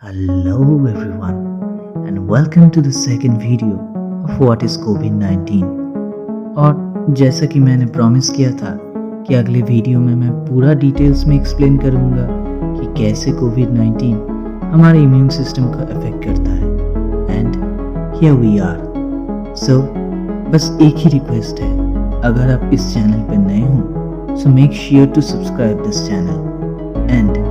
Hello everyone and welcome to the second video of what is COVID-19। और जैसा कि मैंने प्रॉमिस किया था कि अगले वीडियो में मैं पूरा डिटेल्स में एक्सप्लेन करूंगा कि कैसे कोविड-19 हमारे इम्यून सिस्टम को अफेक्ट करता है। And here we are. So बस एक ही रिक्वेस्ट है, अगर आप इस चैनल पर नए हो so make sure to subscribe this channel and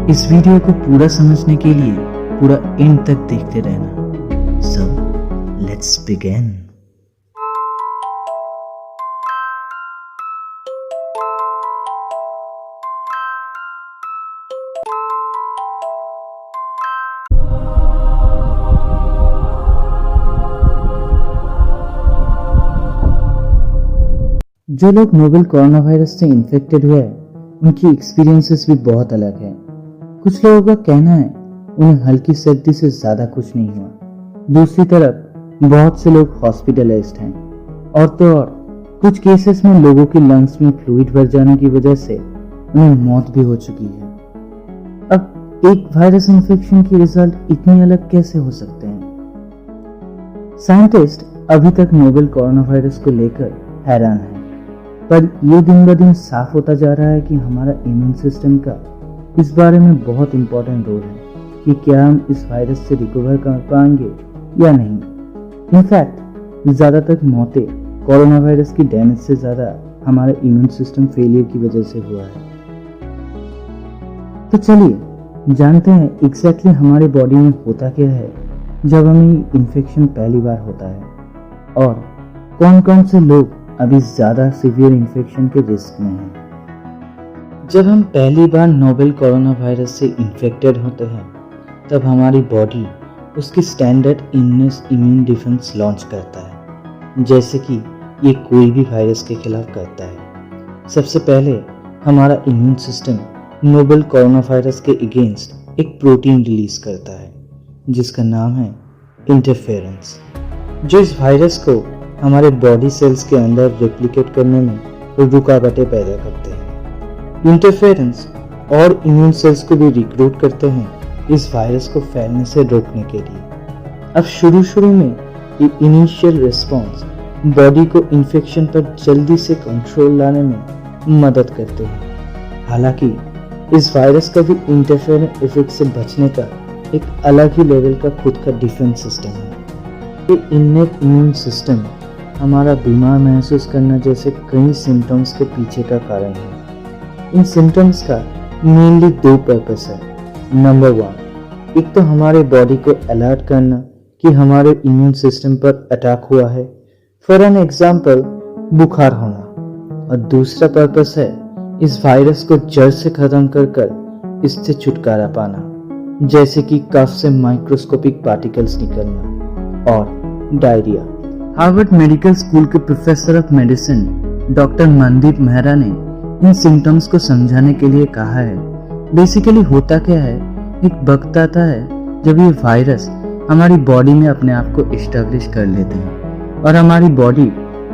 इस वीडियो को पूरा समझने के लिए पूरा एंड तक देखते रहना। So let's begin. जो लोग नोवेल कोरोना वायरस से इन्फेक्टेड हुए हैं उनकी एक्सपीरियंसेस भी बहुत अलग है। कुछ लोगों का कहना है उन्हें हल्की सर्दी से ज्यादा कुछ नहीं हुआ। दूसरी तरफ बहुत से लोग हॉस्पिटलाइज्ड हैं और तो और कुछ केसेस में लोगों की लंग्स में फ्लूइड भर जाने की वजह से उन्हें मौत भी हो चुकी है। अब एक वायरस इन्फेक्शन की रिजल्ट इतनी अलग कैसे हो सकते हैं? साइंटिस्ट अभी तक नोवेल कोरोना वायरस को लेकर हैरान हैं, पर यह दिन ब दिन साफ होता जा रहा है कि हमारा इम्यून सिस्टम का इस बारे में बहुत इंपॉर्टेंट रोल है कि क्या हम इस वायरस से रिकवर कर पाएंगे या नहीं। इनफैक्ट ज्यादातर मौतें कोरोना वायरस की डैमेज से ज्यादा हमारे इम्यून सिस्टम फेलियर की वजह से हुआ है। तो चलिए जानते हैं एग्जैक्टली हमारे बॉडी में होता क्या है जब हमें इन्फेक्शन पहली बार होता है और कौन कौन से लोग अभी ज्यादा सीवियर इन्फेक्शन के रिस्क में हैं। जब हम पहली बार नोवेल कोरोना वायरस से इन्फेक्टेड होते हैं तब हमारी बॉडी उसकी स्टैंडर्ड इम्यून डिफेंस लॉन्च करता है, जैसे कि ये कोई भी वायरस के खिलाफ करता है। सबसे पहले हमारा immune system novel corona virus के अगेंस्ट एक प्रोटीन रिलीज करता है जिसका नाम है इंटरफेरेंस, जो इस वायरस को हमारे बॉडी सेल्स के अंदर रेप्लिकेट करने में रुकावटें पैदा करते हैं। इंटरफेरेंस और इम्यून सेल्स को भी रिक्रूट करते हैं इस वायरस को फैलने से रोकने के लिए। अब शुरू में ये इनिशियल रिस्पॉन्स बॉडी को इन्फेक्शन पर जल्दी से कंट्रोल लाने में मदद करते हैं। हालांकि इस वायरस का भी इंटरफेरेंस इफेक्ट से बचने का एक अलग ही लेवल का खुद का डिफेंस सिस्टम है। ये इन्नेट इम्यून सिस्टम हमारा बीमार महसूस करना जैसे कई सिम्टम्स के पीछे का कारण है। इन सिम्टम्स का मेनली दो पर्पस है। नंबर 1, एक तो हमारे बॉडी को अलर्ट करना कि हमारे इम्यून सिस्टम पर अटैक हुआ है, फॉर एन एग्जाम्पल बुखार होना। और दूसरा पर्पस है इस वायरस को जड़ से खत्म कर इससे छुटकारा पाना, जैसे कि कफ से माइक्रोस्कोपिक पार्टिकल्स निकलना और डायरिया। हार्वर्ड मेडिकल स्कूल के professor of medicine doctor Mandeep Mehra ने इन सिम्टम्स को समझाने के लिए कहा है, बेसिकली होता क्या है, एक वक्त आता है जब ये वायरस हमारी बॉडी में अपने आप को एस्टेब्लिश कर लेते हैं और हमारी बॉडी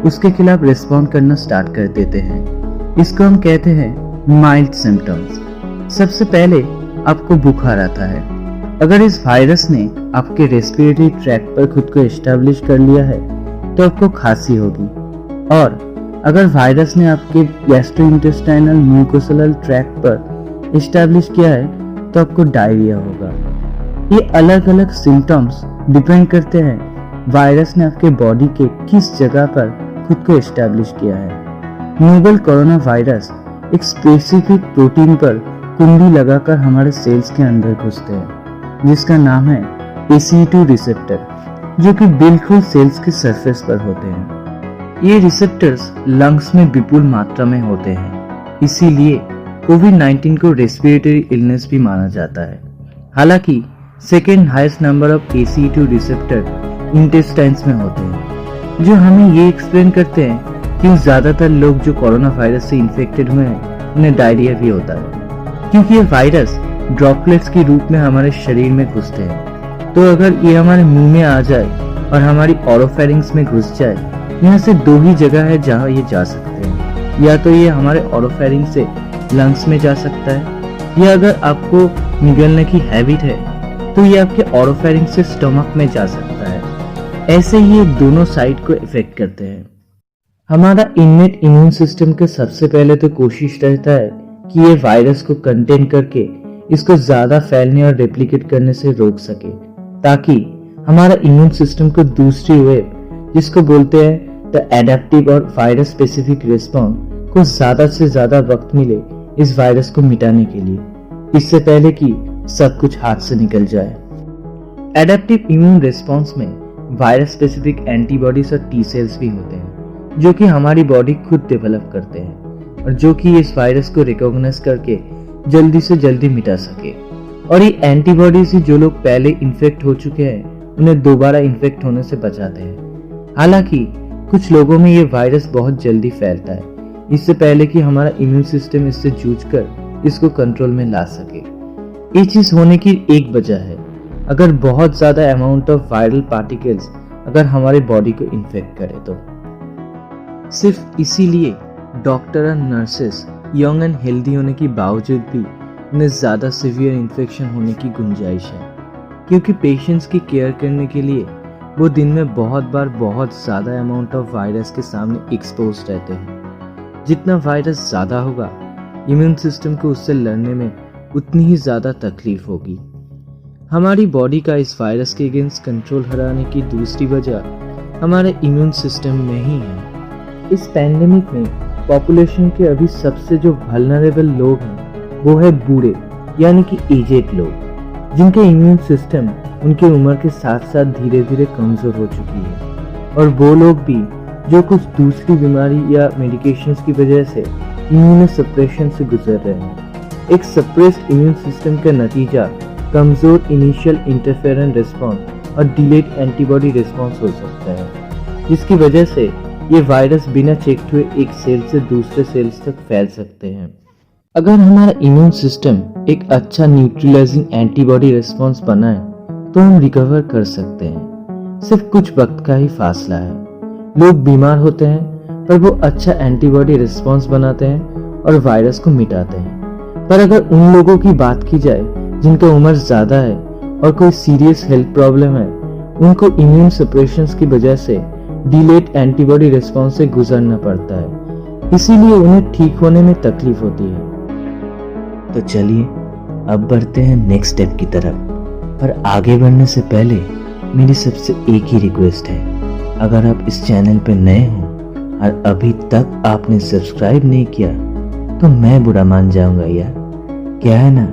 उसके खिलाफ रिस्पॉन्ड करना स्टार्ट कर देते हैं। इसको हम कहते हैं माइल्ड सिम्टम्स। सबसे पहले आपको बुखार आता है। अगर इस वायरस ने आपके रेस्पिरेटरी ट्रैक्ट पर खुद को एस्टेब्लिश कर लिया है तो आपको खांसी होगी, और अगर वायरस ने आपके गैस्ट्रोइंटेस्टाइनल म्यूकोसलर ट्रैक्ट पर एस्टैब्लिश किया है तो आपको डायरिया होगा। ये अलग अलग सिम्टम्स डिपेंड करते हैं वायरस ने आपके बॉडी के किस जगह पर खुद को एस्टैब्लिश किया है। नोवेल कोरोना वायरस एक स्पेसिफिक प्रोटीन पर कुंडी लगाकर हमारे सेल्स के अंदर घुसते हैं जिसका नाम है ACE2 रिसेप्टर, जो कि बिल्कुल सेल्स के सरफेस पर होते हैं। ये रिसेप्टर्स लंग्स में विपुल मात्रा में होते हैं, इसीलिए कोविड-19 को रेस्पिरेटरी इलनेस भी माना जाता है। हालांकि second highest number of ACE2 receptor intestines में होते हैं, जो हमें ये एक्सप्लेन करते हैं कि ज्यादातर लोग जो कोरोना वायरस से इन्फेक्टेड हुए हैं उन्हें डायरिया भी होता है, क्योंकि ये वायरस ड्रॉपलेट्स के रूप में हमारे शरीर में घुसते हैं। तो अगर ये हमारे मुंह में आ जाए और हमारी ओरोफेरिंक्स में घुस जाए, यहाँ से दो ही जगह है जहाँ ये जा सकते हैं, या तो ये हमारे ओरोफेरिंक्स से लंग्स में जा सकता है, या अगर आपको निगलने की हैबिट है तो ये आपके ऑरोफेरिंक्स से स्टमक में जा सकता है। ऐसे ही ये दोनों साइड को इफेक्ट करते हैं। हमारा इनमेट इम्यून सिस्टम का सबसे पहले तो कोशिश रहता है कि ये वायरस को कंटेन करके इसको ज्यादा फैलने और रेप्लिकेट करने से रोक सके, ताकि हमारा इम्यून सिस्टम को दूसरी वेव, जिसको बोलते हैं द एडेप्टिव और वायरस स्पेसिफिक रिस्पॉन्स, को ज्यादा से ज्यादा वक्त मिले इस वायरस को मिटाने के लिए, इससे पहले कि सब कुछ हाथ से निकल जाए। एडेप्टिव इम्यून रिस्पॉन्स में वायरस स्पेसिफिक एंटीबॉडीज और टी सेल्स भी होते हैं, जो कि हमारी बॉडी खुद डेवलप करते हैं और जो कि इस वायरस को रिकॉग्नाइज करके जल्दी से जल्दी मिटा सके। और ये एंटीबॉडीज ही जो लोग पहले इन्फेक्ट हो चुके हैं उन्हें दोबारा इन्फेक्ट होने से बचाते हैं। हालांकि कुछ लोगों में ये वायरस बहुत जल्दी फैलता है, इससे पहले कि हमारा इम्यून सिस्टम इससे जूझकर इसको कंट्रोल में ला सके। ये चीज होने की एक वजह है, अगर बहुत ज्यादा अमाउंट ऑफ वायरल पार्टिकल्स अगर हमारे बॉडी को इन्फेक्ट करे तो। सिर्फ इसीलिए डॉक्टर और नर्सेस यंग एंड हेल्दी होने के बावजूद भी उन्हें ज्यादा सीवियर इन्फेक्शन होने की गुंजाइश है, क्योंकि पेशेंट्स की केयर करने के लिए वो दिन में बहुत बार बहुत ज़्यादा अमाउंट ऑफ वायरस के सामने एक्सपोज रहते हैं। जितना वायरस ज़्यादा होगा, इम्यून सिस्टम को उससे लड़ने में उतनी ही ज़्यादा तकलीफ होगी। हमारी बॉडी का इस वायरस के अगेंस्ट कंट्रोल हराने की दूसरी वजह हमारे इम्यून सिस्टम में ही है। इस पैंडेमिक में पॉपुलेशन के अभी सबसे जो वल्नरेबल लोग हैं वो है बूढ़े, यानी कि एजेड लोग, जिनके इम्यून सिस्टम उनकी उम्र के साथ साथ धीरे धीरे कमजोर हो चुकी है, और वो लोग भी जो कुछ दूसरी बीमारी या मेडिकेशंस की वजह से इम्यून सप्रेशन से गुजर रहे हैं। एक सप्रेस्ड इम्यून सिस्टम का नतीजा कमजोर इनिशियल इंटरफेरेंस रिस्पॉन्स और डिलेड एंटीबॉडी रिस्पॉन्स हो सकता है, जिसकी वजह से ये वायरस बिना चेक हुए एक सेल से दूसरे सेल्स तक फैल सकते हैं। अगर हमारा इम्यून सिस्टम एक अच्छा न्यूट्रलाइजिंग एंटीबॉडी रिस्पॉन्स बनाए तो हम रिकवर कर सकते हैं। सिर्फ कुछ वक्त का ही फासला है। लोग बीमार होते हैं पर वो अच्छा एंटीबॉडी रिस्पॉन्स बनाते हैं और वायरस को मिटाते हैं। पर अगर उन लोगों की बात की जाए जिनका उम्र ज्यादा है और कोई सीरियस हेल्थ प्रॉब्लम है, उनको इम्यून सप्रेशंस की वजह से डिलेड एंटीबॉडी रिस्पॉन्स से गुजरना पड़ता है, इसीलिए उन्हें ठीक होने में तकलीफ होती है। तो चलिए अब बढ़ते हैं नेक्स्ट स्टेप की तरफ, पर आगे बढ़ने से पहले मेरी सबसे एक ही रिक्वेस्ट है, अगर आप इस चैनल पर नए हो और अभी तक आपने सब्सक्राइब नहीं किया तो मैं बुरा मान जाऊंगा यार। क्या है ना,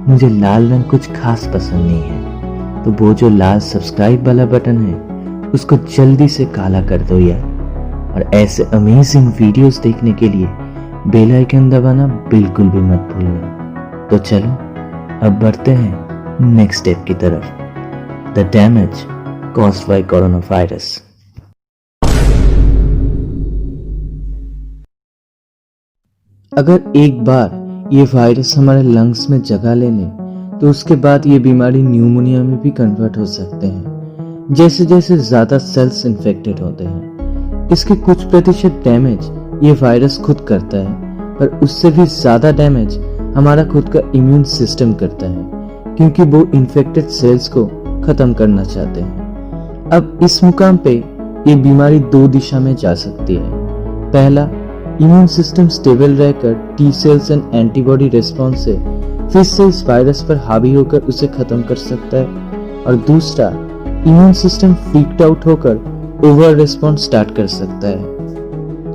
मुझे लाल रंग कुछ खास पसंद नहीं है, तो वो जो लाल सब्सक्राइब वाला बटन है उसको जल्दी से काला कर दो यार। और ऐसे अमेजिंग वीडियोस देखने के लिए बेल आइकन दबाना बिल्कुल भी मत भूलना। तो चलो अब बढ़ते हैं नेक्स्ट स्टेप की तरफ, the damage caused by corona virus. अगर एक बार ये वायरस हमारे लंग्स में जगह ले ले तो उसके बाद ये बीमारी न्यूमोनिया में भी कन्वर्ट हो सकते हैं, जैसे जैसे ज्यादा सेल्स इन्फेक्टेड होते हैं। इसके कुछ प्रतिशत डैमेज ये वायरस खुद करता है, पर उससे भी ज्यादा डैमेज हमारा खुद का इम्यून सिस्टम करता है, क्योंकि वो इन्फेक्टेड सेल्स को खत्म करना चाहते हैं। अब इस मुकाम पे ये बीमारी दो दिशा में जा सकती है। पहला, इम्यून सिस्टम स्टेबल रहकर T cells and antibody response से फिर से इस वायरस पर हावी होकर उसे खत्म कर सकता है, और दूसरा, इम्यून सिस्टम फ्रीक्ड आउट होकर ओवर रिस्पॉन्स स्टार्ट कर सकता है,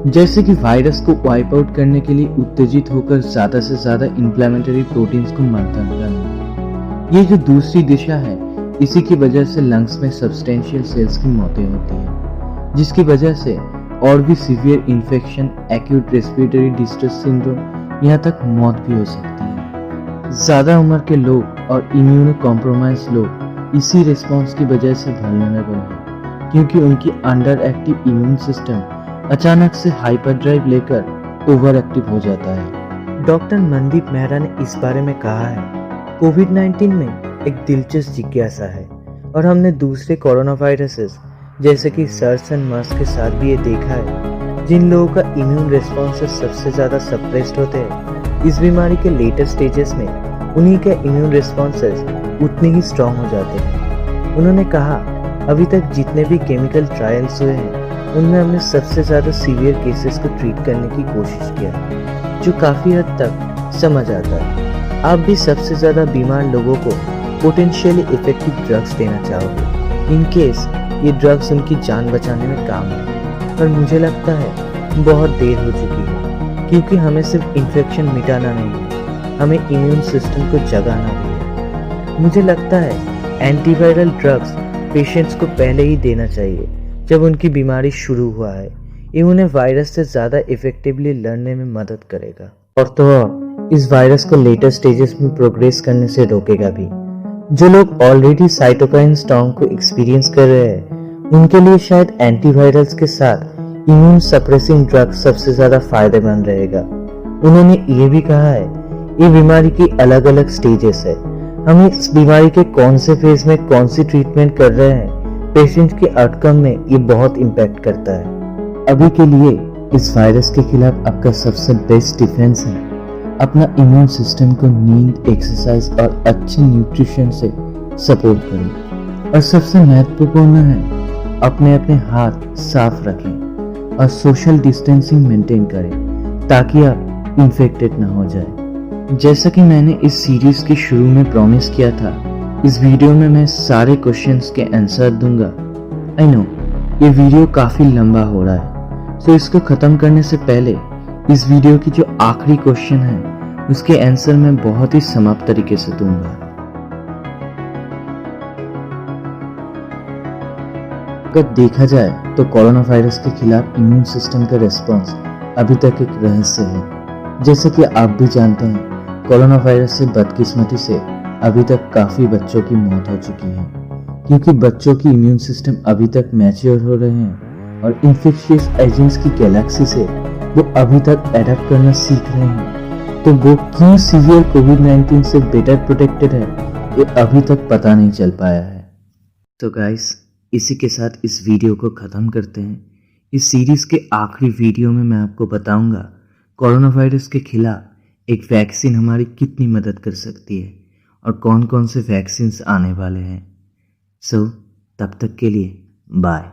जैसे कि वायरस को वाइप आउट करने के लिए उत्तेजित होकर ज्यादा से ज्यादा इन्फ्लेमेटरी प्रोटीन्स को मारता करना। ये जो दूसरी दिशा है, इसी की वजह से लंग्स में सब्सटेंशियल सेल्स की मौतें होती हैं, जिसकी वजह से और भी severe infection, acute respiratory distress syndrome, यहाँ तक मौत भी हो सकती है। ज्यादा उम्र के लोग और इम्यूनो कॉम्प्रोमाइज लोग इसी रिस्पॉन्स की वजह से वल्नरेबल हैं, क्योंकि उनकी अंडर एक्टिव इम्यून सिस्टम अचानक से हाइपर ड्राइव लेकर ओवर एक्टिव हो जाता है। डॉक्टर मनदीप मेहरा ने इस बारे में कहा है, कोविड-19 में एक दिलचस्प जिज्ञासा है, और हमने दूसरे कोरोना वायरसेस जैसे कि सर्स एंड मर्स के साथ भी ये देखा है। जिन लोगों का इम्यून रिस्पॉन्सेस सबसे ज़्यादा सप्रेस्ड होते हैं, इस बीमारी के लेटर स्टेजेस में उन्हीं के इम्यून रिस्पॉन्सेस उतने ही स्ट्रांग हो जाते हैं। उन्होंने कहा, अभी तक जितने भी केमिकल ट्रायल्स हुए हैं उनमें हमने सबसे ज़्यादा सीवियर केसेस को ट्रीट करने की कोशिश किया, जो काफ़ी हद तक समझ आता है। आप भी सबसे ज़्यादा बीमार लोगों को पोटेंशियली इफेक्टिव ड्रग्स देना चाहोगे इन केस ये ड्रग्स उनकी जान बचाने में काम है। पर मुझे लगता है बहुत देर हो चुकी है, क्योंकि हमें सिर्फ इन्फेक्शन मिटाना नहीं है, हमें इम्यून सिस्टम को जगाना भी है। मुझे लगता है एंटीवायरल ड्रग्स पेशेंट्स को पहले ही देना चाहिए जब उनकी बीमारी शुरू हुआ है। ये उन्हें वायरस से ज़्यादा इफेक्टिवली लड़ने में मदद करेगा और तो और इस वायरस को लेटर स्टेजेस में प्रोग्रेस करने से रोकेगा भी। जो लोग ऑलरेडी साइटोकाइन स्टॉर्म को एक्सपीरियंस कर रहे हैं उनके लिए शायद एंटीवायरल्स के साथ इम्यून सप्रेसिंग ड्रग सबसे ज़्यादा फायदेमंद रहेगा। उन्होंने ये भी कहा है ये बीमारी की अलग अलग स्टेजेस है, हम इस बीमारी के कौन से फेज में कौन सी ट्रीटमेंट कर रहे हैं पेशेंट के आउटकम में ये बहुत इम्पैक्ट करता है। अभी के लिए इस वायरस के खिलाफ आपका सबसे बेस्ट डिफेंस है अपना इम्यून सिस्टम को नींद, एक्सरसाइज और अच्छे न्यूट्रिशन से सपोर्ट करें। और सबसे महत्वपूर्ण है अपने हाथ साफ रखें और सोशल डिस्टेंसिंग मेंटेन करें ताकि आप इन्फेक्टेड ना हो जाए। जैसा कि मैंने इस सीरीज के शुरू में प्रॉमिस किया था, इस वीडियो में मैं सारे क्वेश्चंस के आंसर दूंगा। आई नो ये वीडियो काफी लंबा हो रहा है, सो इसको खत्म करने से पहले इस वीडियो की जो आखिरी क्वेश्चन है उसके आंसर मैं बहुत ही समाप्त तरीके से दूंगा। अगर देखा जाए तो कोरोना वायरस के खिलाफ इम्यून सिस्टम का रिस्पॉन्स अभी तक एक रहस्य है। जैसे कि आप भी जानते हैं, कोरोना वायरस से बदकिस्मती से अभी तक काफी बच्चों की मौत हो चुकी है, क्योंकि बच्चों की इम्यून सिस्टम अभी तक मैच्योर हो रहे हैं और इन्फेक्शियस एजेंट्स की गैलेक्सी से वो अभी तक एडेप्ट करना सीख रहे हैं। तो वो क्यों सीवियर कोविड-19 से बेटर प्रोटेक्टेड है ये अभी तक पता नहीं चल पाया है। तो गाइस, इसी के साथ इस वीडियो को ख़त्म करते हैं। इस सीरीज़ के आखिरी वीडियो में मैं आपको बताऊंगा कोरोना वायरस के खिलाफ एक वैक्सीन हमारी कितनी मदद कर सकती है और कौन कौन से वैक्सीन्स आने वाले हैं। सो तब तक के लिए बाय।